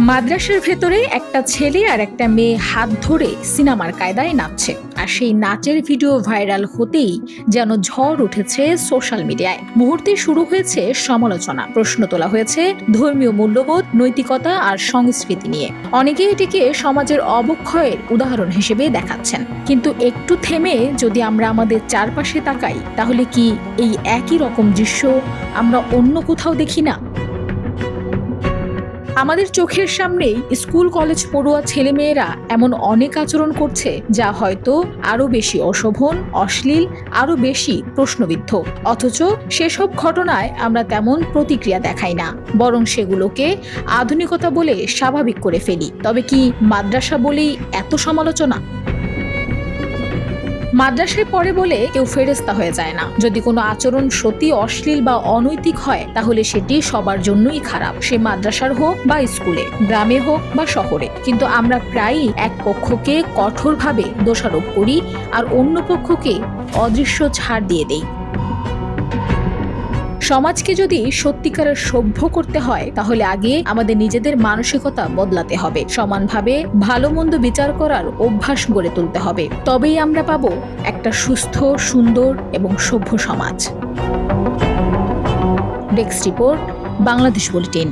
মাদ্রাসার ভেতরে একটা ছেলে আর একটা মেয়ে হাত ধরে সিনেমার কায়দায় নাচছে, আর সেই নাচের ভিডিও ভাইরাল হতেই যেন ঝড় উঠেছে সোশ্যাল মিডিয়ায়। মুহূর্তে শুরু হয়েছে সমালোচনা, প্রশ্ন তোলা হয়েছে ধর্মীয় মূল্যবোধ, নৈতিকতা আর সংস্কৃতি নিয়ে। অনেকে এটিকে সমাজের অবক্ষয়ের উদাহরণ হিসেবে দেখাচ্ছেন। কিন্তু একটু থেমে যদি আমরা আমাদের চারপাশে তাকাই, তাহলে কি এই একই রকম দৃশ্য আমরা অন্য কোথাও দেখি না? আমাদের চোখের সামনেই স্কুল কলেজ পড়ুয়া ছেলেমেয়েরা এমন অনেক আচরণ করছে যা হয়তো আরো বেশি অশোভন, অশ্লীল, আরো বেশি প্রশ্নবিদ্ধ। অথচ সেসব ঘটনায় আমরা তেমন প্রতিক্রিয়া দেখাই না, বরং সেগুলোকে আধুনিকতা বলে স্বাভাবিক করে ফেলি। তবে কি মাদ্রাসা বলেই এত সমালোচনা? মাদ্রাসায় পড়ে বলে কেউ ফেরেশতা হয়ে যায় না। যদি কোনো আচরণ সত্যি অশ্লীল বা অনৈতিক হয়, তাহলে সেটি সবার জন্যই খারাপ, সে মাদ্রাসার হোক বা স্কুলে, গ্রামে হোক বা শহরে। কিন্তু আমরা প্রায়ই এক পক্ষকে কঠোরভাবে দোষারোপ করি আর অন্য পক্ষকে অদৃশ্য ছাড় দিয়ে দেই। সমাজকে যদি সত্যিকারের সভ্য করতে হয়, তাহলে আগে আমাদের নিজেদের মানসিকতা বদলাতে হবে। সমানভাবে ভালো মন্দ বিচার করার অভ্যাস গড়ে তুলতে হবে। তবেই আমরা পাবো একটা সুস্থ, সুন্দর এবং সভ্য সমাজ। Desk report, Bangladesh bulletin.